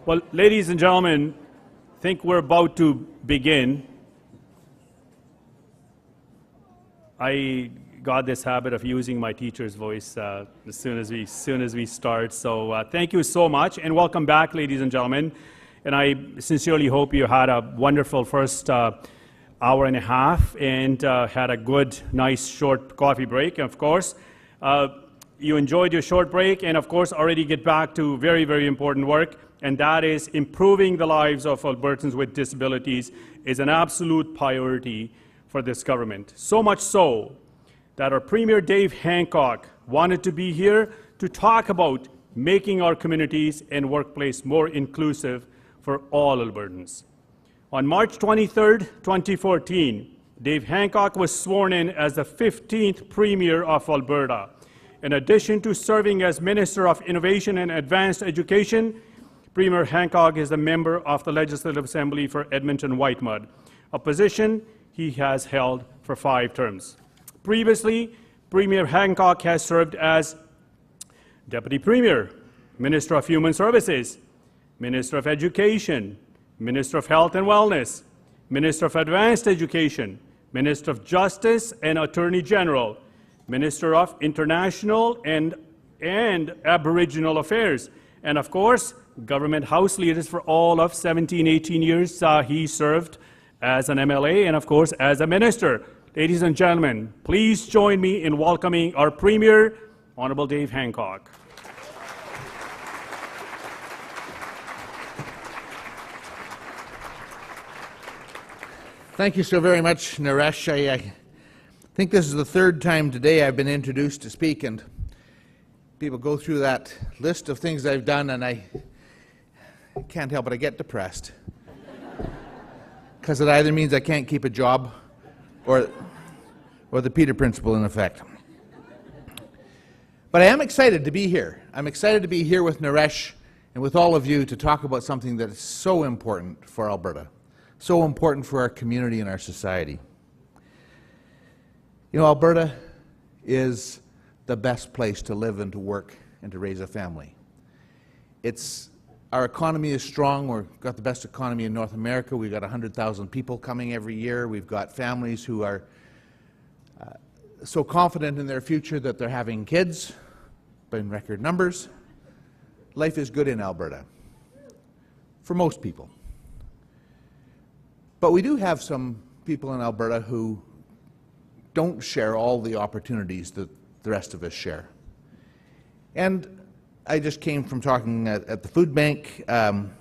Well, ladies and gentlemen, I think we're about to begin. I got this habit of using my teacher's voice as soon as we start. So thank you so much, and welcome back, ladies and gentlemen. And I sincerely hope you had a wonderful first hour and a half and had a good, nice, short coffee break. And of course, you enjoyed your short break, and of course, already get back to very, very important work. And that is improving the lives of Albertans with disabilities is an absolute priority for this government. So much so that our Premier Dave Hancock wanted to be here to talk about making our communities and workplace more inclusive for all Albertans. On March 23rd, 2014, Dave Hancock was sworn in as the 15th Premier of Alberta. In addition to serving as Minister of Innovation and Advanced Education, Premier Hancock is a member of the Legislative Assembly for Edmonton-Whitemud, a position he has held for 5 terms. Previously, Premier Hancock has served as Deputy Premier, Minister of Human Services, Minister of Education, Minister of Health and Wellness, Minister of Advanced Education, Minister of Justice and Attorney General, Minister of International and Aboriginal Affairs, and of course, government house leaders for all of 17-18 years. He served as an MLA and of course as a minister. Ladies and gentlemen, please join me in welcoming our Premier, Honorable Dave Hancock. Thank you so very much, Naresh. I think this is the 3rd time today I've been introduced to speak, and people go through that list of things I've done, and I can't help it, I get depressed. Because it either means I can't keep a job or the Peter Principle in effect. But I am excited to be here. I'm excited to be here with Naresh and with all of you to talk about something that is so important for Alberta, so important for our community and our society. You know, Alberta is the best place to live and to work and to raise a family. Our economy is strong. We've got the best economy in North America. We've got 100,000 people coming every year. We've got families who are so confident in their future that they're having kids in record numbers. Life is good in Alberta, for most people. But we do have some people in Alberta who don't share all the opportunities that the rest of us share. And I just came from talking at the food bank, and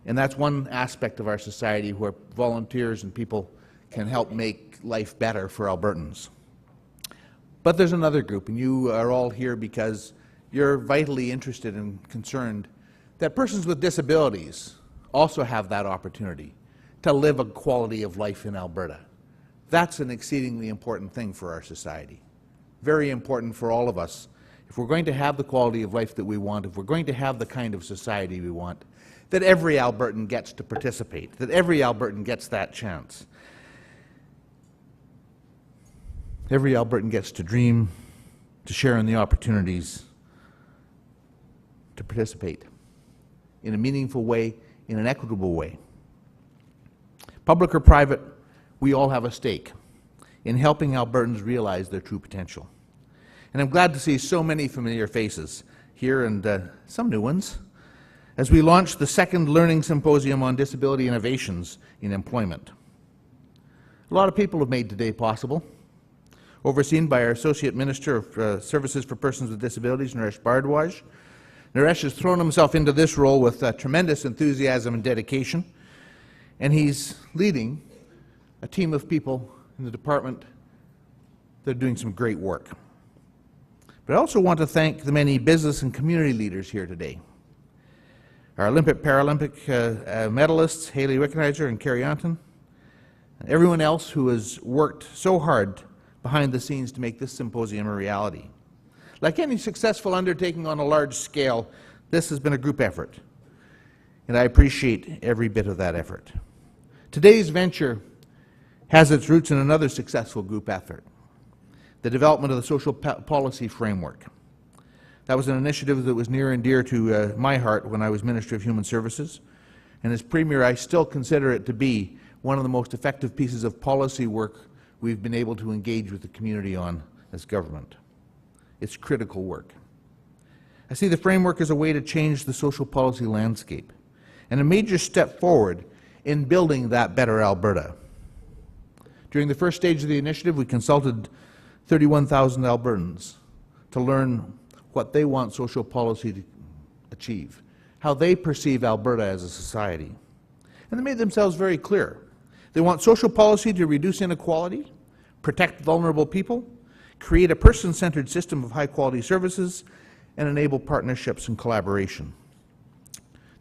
that's one aspect of our society where volunteers and people can help make life better for Albertans. But there's another group, and you are all here because you're vitally interested and concerned that persons with disabilities also have that opportunity to live a quality of life in Alberta. That's an exceedingly important thing for our society, very important for all of us. If we're going to have the quality of life that we want, if we're going to have the kind of society we want, that every Albertan gets to participate, that every Albertan gets that chance. Every Albertan gets to dream, to share in the opportunities, to participate in a meaningful way, in an equitable way. Public or private, we all have a stake in helping Albertans realize their true potential. And I'm glad to see so many familiar faces here and some new ones as we launch the 2nd Learning Symposium on Disability Innovations in Employment. A lot of people have made today possible, overseen by our Associate Minister of Services for Persons with Disabilities, Naresh Bhardwaj. Naresh has thrown himself into this role with tremendous enthusiasm and dedication, and he's leading a team of people in the department that are doing some great work. But I also want to thank the many business and community leaders here today. Our Olympic-Paralympic medalists, Haley Wickenheiser and Carrie Anton, and everyone else who has worked so hard behind the scenes to make this symposium a reality. Like any successful undertaking on a large scale, this has been a group effort, and I appreciate every bit of that effort. Today's venture has its roots in another successful group effort, the development of the social policy framework. That was an initiative that was near and dear to my heart when I was Minister of Human Services. And as Premier, I still consider it to be one of the most effective pieces of policy work we've been able to engage with the community on as government. It's critical work. I see the framework as a way to change the social policy landscape and a major step forward in building that better Alberta. During the first stage of the initiative, we consulted 31,000 Albertans to learn what they want social policy to achieve, how they perceive Alberta as a society. And they made themselves very clear. They want social policy to reduce inequality, protect vulnerable people, create a person-centered system of high-quality services, and enable partnerships and collaboration.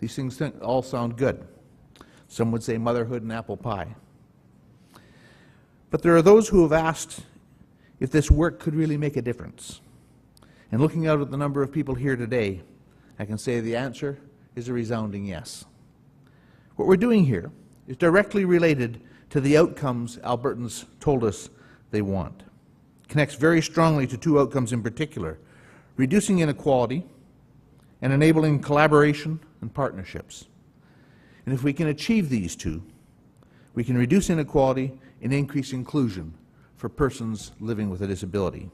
These things all sound good. Some would say motherhood and apple pie. But there are those who have asked if this work could really make a difference. And looking out at the number of people here today, I can say the answer is a resounding yes. What we're doing here is directly related to the outcomes Albertans told us they want. It connects very strongly to two outcomes in particular: reducing inequality and enabling collaboration and partnerships. And if we can achieve these two, we can reduce inequality and increase inclusion for persons living with a disability.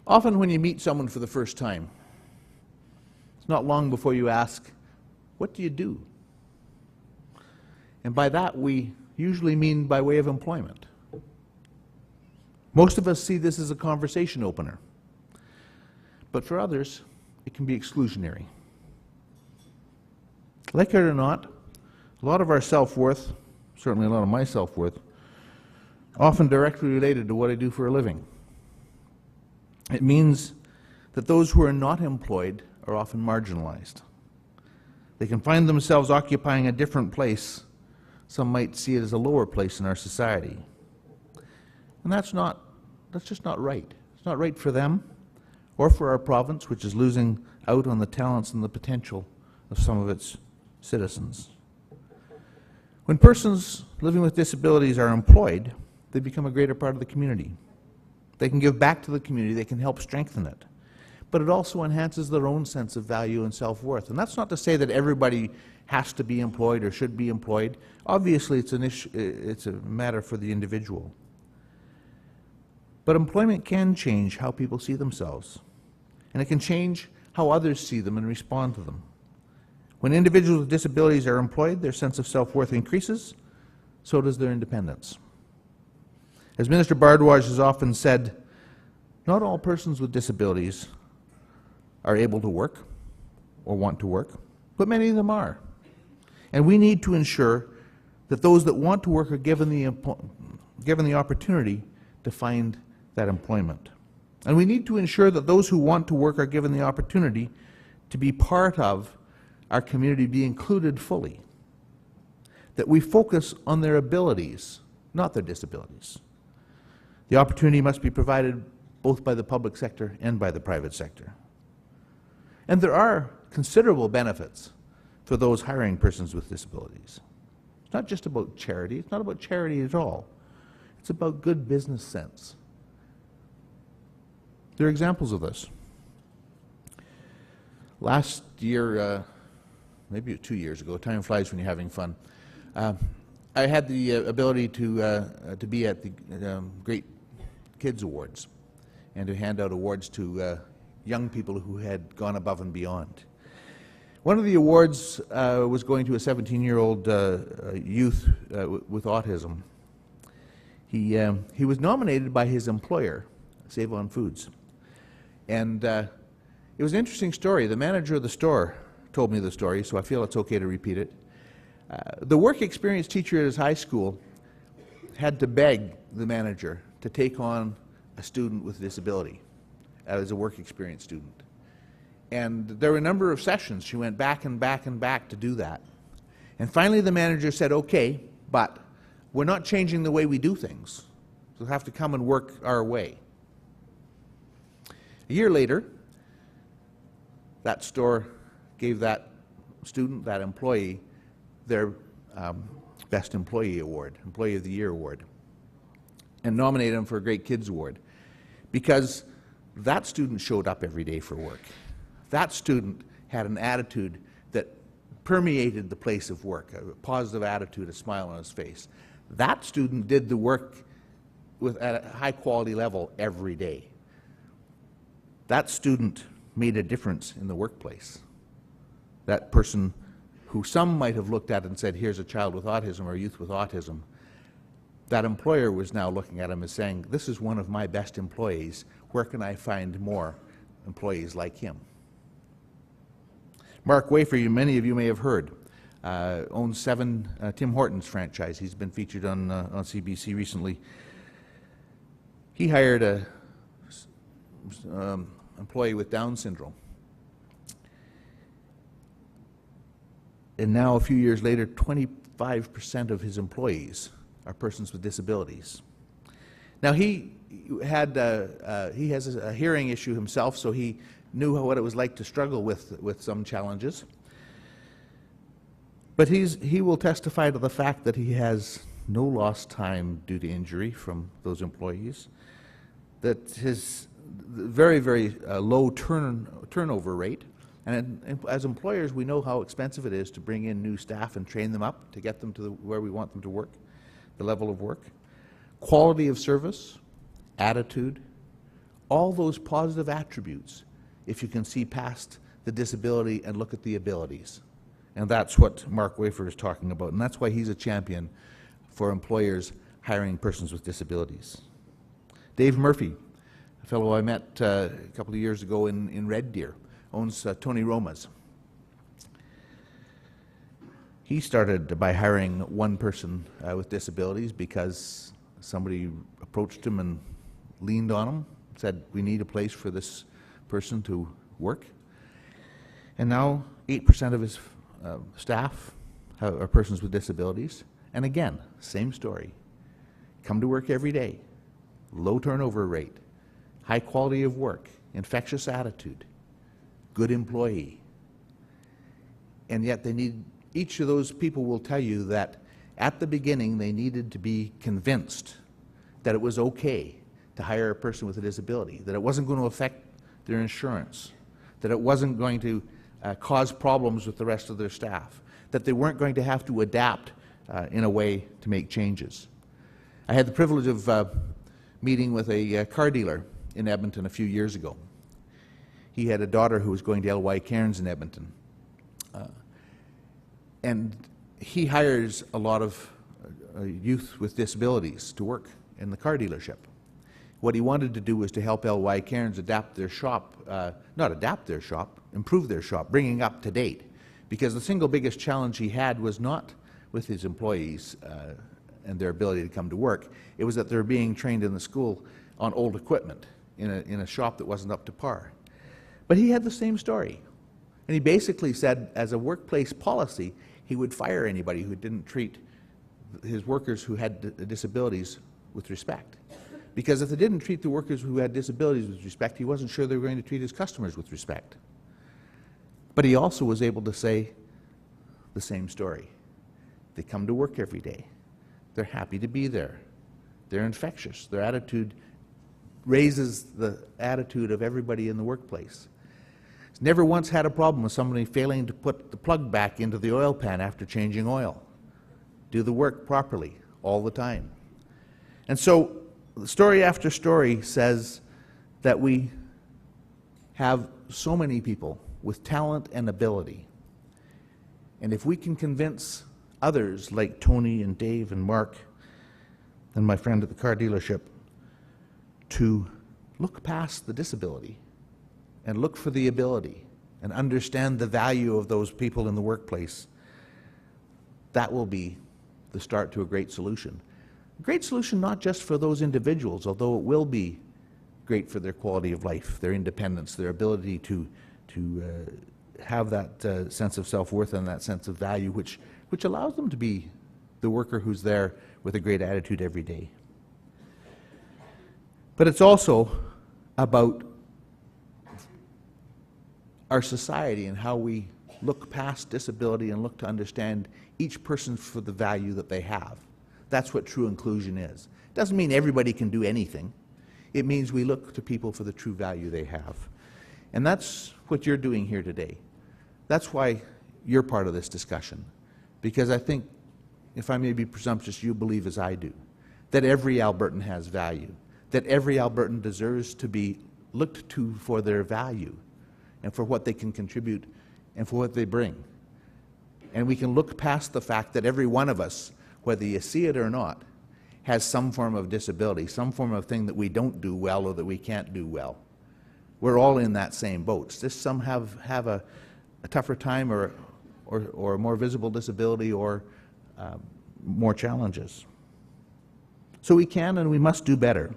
Often when you meet someone for the first time, it's not long before you ask, "What do you do?" And by that we usually mean by way of employment. Most of us see this as a conversation opener, but for others it can be exclusionary. Like it or not, a lot of our self-worth, certainly a lot of my self-worth, often directly related to what I do for a living. It means that those who are not employed are often marginalized. They can find themselves occupying a different place. Some might see it as a lower place in our society. And that's just not right. It's not right for them or for our province, which is losing out on the talents and the potential of some of its citizens. When persons living with disabilities are employed, they become a greater part of the community. They can give back to the community, they can help strengthen it. But it also enhances their own sense of value and self-worth. And that's not to say that everybody has to be employed or should be employed. Obviously, it's a matter for the individual. But employment can change how people see themselves, and it can change how others see them and respond to them. When individuals with disabilities are employed, their sense of self-worth increases, so does their independence. As Minister Bardwaj has often said, not all persons with disabilities are able to work or want to work, but many of them are. And we need to ensure that those that want to work are given the opportunity to find that employment. And we need to ensure that those who want to work are given the opportunity to be part of our community, be included fully. That we focus on their abilities, not their disabilities. The opportunity must be provided both by the public sector and by the private sector. And there are considerable benefits for those hiring persons with disabilities. It's not just about charity. It's not about charity at all. It's about good business sense. There are examples of this. Last year, maybe 2 years ago, time flies when you're having fun, I had the ability to be at the Great Kids Awards and to hand out awards to young people who had gone above and beyond. One of the awards was going to a 17-year-old youth with autism. He was nominated by his employer, Save On Foods. And it was an interesting story. The manager of the store told me the story, so I feel it's okay to repeat it. The work experience teacher at his high school had to beg the manager to take on a student with a disability as a work experience student. And there were a number of sessions. She went back and back and back to do that. And finally the manager said, "Okay, but we're not changing the way we do things. So you'll have to come and work our way." A year later, that store gave that student, that employee, their Best Employee Award, Employee of the Year Award, and nominated him for a Great Kids Award, because that student showed up every day for work. That student had an attitude that permeated the place of work, a positive attitude, a smile on his face. That student did the work at a high quality level every day. That student made a difference in the workplace. That person who some might have looked at and said, here's a child with autism or a youth with autism, that employer was now looking at him as saying, this is one of my best employees. Where can I find more employees like him? Mark Wafer, many of you may have heard, owns 7 Tim Hortons franchise. He's been featured on CBC recently. He hired a employee with Down syndrome. And now, a few years later, 25% of his employees are persons with disabilities. Now, he has a hearing issue himself, so he knew what it was like to struggle with some challenges. But he will testify to the fact that he has no lost time due to injury from those employees, that his very, very low turnover rate. And as employers, we know how expensive it is to bring in new staff and train them up to get them to where we want them to work, the level of work. Quality of service, attitude, all those positive attributes, if you can see past the disability and look at the abilities. And that's what Mark Wafer is talking about, and that's why he's a champion for employers hiring persons with disabilities. Dave Murphy, a fellow I met a couple of years ago in Red Deer, owns Tony Roma's. He started by hiring one person with disabilities because somebody approached him and leaned on him, said, we need a place for this person to work. And now 8% of his staff are persons with disabilities. And again, same story. Come to work every day, low turnover rate, high quality of work, infectious attitude, good employee. And yet they need, each of those people will tell you that at the beginning they needed to be convinced that it was okay to hire a person with a disability, that it wasn't going to affect their insurance, that it wasn't going to cause problems with the rest of their staff, that they weren't going to have to adapt in a way to make changes. I had the privilege of meeting with a car dealer in Edmonton a few years ago. He had a daughter who was going to L.Y. Cairns in Edmonton. And he hires a lot of youth with disabilities to work in the car dealership. What he wanted to do was to help L.Y. Cairns adapt their shop, not adapt their shop, improve their shop, bringing up to date. Because the single biggest challenge he had was not with his employees and their ability to come to work. It was that they were being trained in the school on old equipment in a shop that wasn't up to par. But he had the same story. And he basically said, as a workplace policy, he would fire anybody who didn't treat his workers who had disabilities with respect. Because if they didn't treat the workers who had disabilities with respect, he wasn't sure they were going to treat his customers with respect. But he also was able to say the same story. They come to work every day. They're happy to be there. They're infectious. Their attitude raises the attitude of everybody in the workplace. He's never once had a problem with somebody failing to put the plug back into the oil pan after changing oil. Do the work properly all the time. And so story after story says that we have so many people with talent and ability. And if we can convince others like Tony and Dave and Mark and my friend at the car dealership to look past the disability and look for the ability and understand the value of those people in the workplace, that will be the start to a great solution. A great solution not just for those individuals, although it will be great for their quality of life, their independence, their ability to have that sense of self-worth and that sense of value, which allows them to be the worker who's there with a great attitude every day. But it's also about our society and how we look past disability and look to understand each person for the value that they have. That's what true inclusion is. It doesn't mean everybody can do anything. It means we look to people for the true value they have. And that's what you're doing here today. That's why you're part of this discussion. Because I think, if I may be presumptuous, you believe as I do, that every Albertan has value, that every Albertan deserves to be looked to for their value and for what they can contribute and for what they bring. And we can look past the fact that every one of us, whether you see it or not, has some form of disability, some form of thing that we don't do well or that we can't do well. We're all in that same boat. Just some have a tougher time or a more visible disability or more challenges. So we can and we must do better.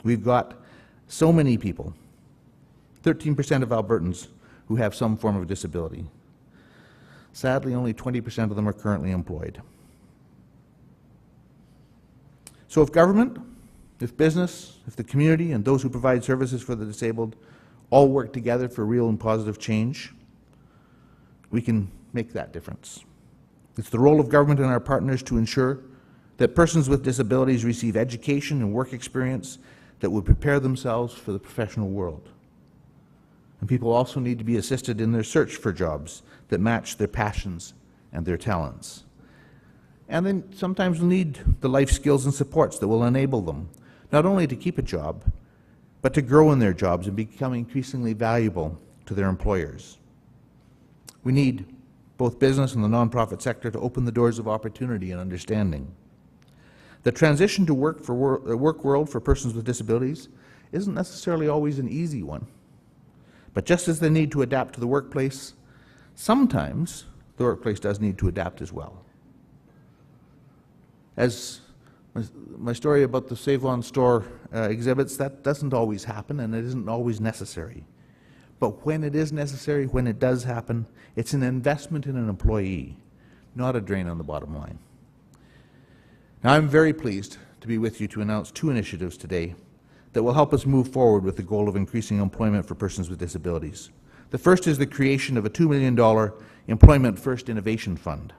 We've got so many people, 13% of Albertans, who have some form of disability. Sadly, only 20% of them are currently employed. So if government, if business, if the community, and those who provide services for the disabled all work together for real and positive change, we can make that difference. It's the role of government and our partners to ensure that persons with disabilities receive education and work experience that would prepare themselves for the professional world. And people also need to be assisted in their search for jobs that match their passions and their talents. And then sometimes we'll need the life skills and supports that will enable them not only to keep a job, but to grow in their jobs and become increasingly valuable to their employers. We need both business and the nonprofit sector to open the doors of opportunity and understanding. The transition to work world for persons with disabilities isn't necessarily always an easy one. But just as they need to adapt to the workplace, sometimes the workplace does need to adapt as well. As my story about the Save-On store exhibits, that doesn't always happen and it isn't always necessary. But when it is necessary, when it does happen, it's an investment in an employee, not a drain on the bottom line. Now, I'm very pleased to be with you to announce 2 initiatives today that will help us move forward with the goal of increasing employment for persons with disabilities. The first is the creation of a $2 million Employment First Innovation Fund.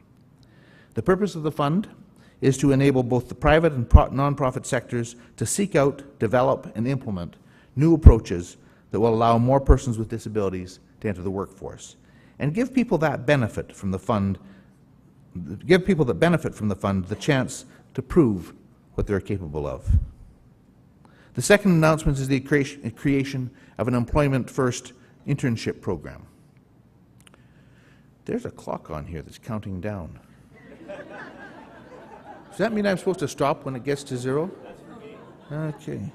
The purpose of the fund is to enable both the private and nonprofit sectors to seek out, develop, and implement new approaches that will allow more persons with disabilities to enter the workforce, and give people that benefit from the fund, the chance to prove what they're capable of. The second announcement is the creation of an Employment First internship program. There's a clock on here that's counting down. Does that mean I'm supposed to stop when it gets to 0? Okay.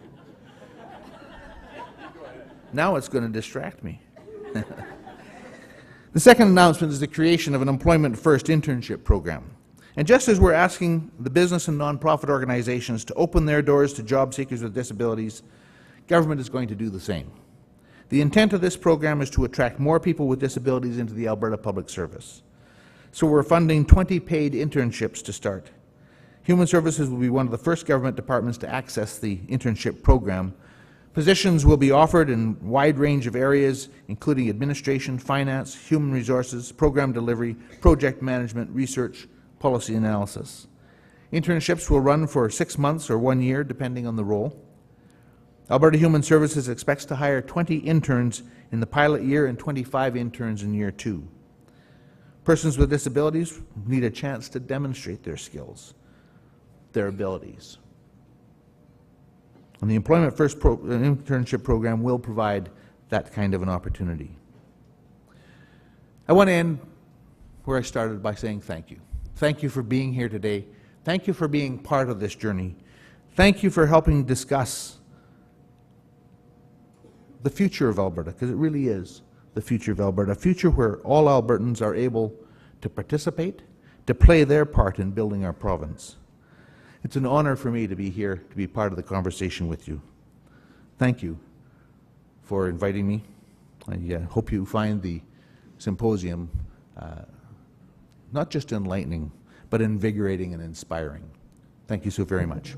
Now it's going to distract me. The second announcement is the creation of an Employment First internship program. And just as we're asking the business and nonprofit organizations to open their doors to job seekers with disabilities, government is going to do the same. The intent of this program is to attract more people with disabilities into the Alberta Public Service. So we're funding 20 paid internships to start. Human Services will be one of the first government departments to access the internship program. Positions will be offered in a wide range of areas, including administration, finance, human resources, program delivery, project management, research, policy analysis. Internships will run for 6 months or 1 year, depending on the role. Alberta Human Services expects to hire 20 interns in the pilot year and 25 interns in year 2. Persons with disabilities need a chance to demonstrate their skills, their abilities. And the Employment First internship program will provide that kind of an opportunity. I want to end where I started by saying thank you. Thank you for being here today. Thank you for being part of this journey. Thank you for helping discuss the future of Alberta, because it really is the future of Alberta, a future where all Albertans are able to participate, to play their part in building our province. It's an honor for me to be here, to be part of the conversation with you. Thank you for inviting me. I hope you find the symposium not just enlightening, but invigorating and inspiring. Thank you so very much.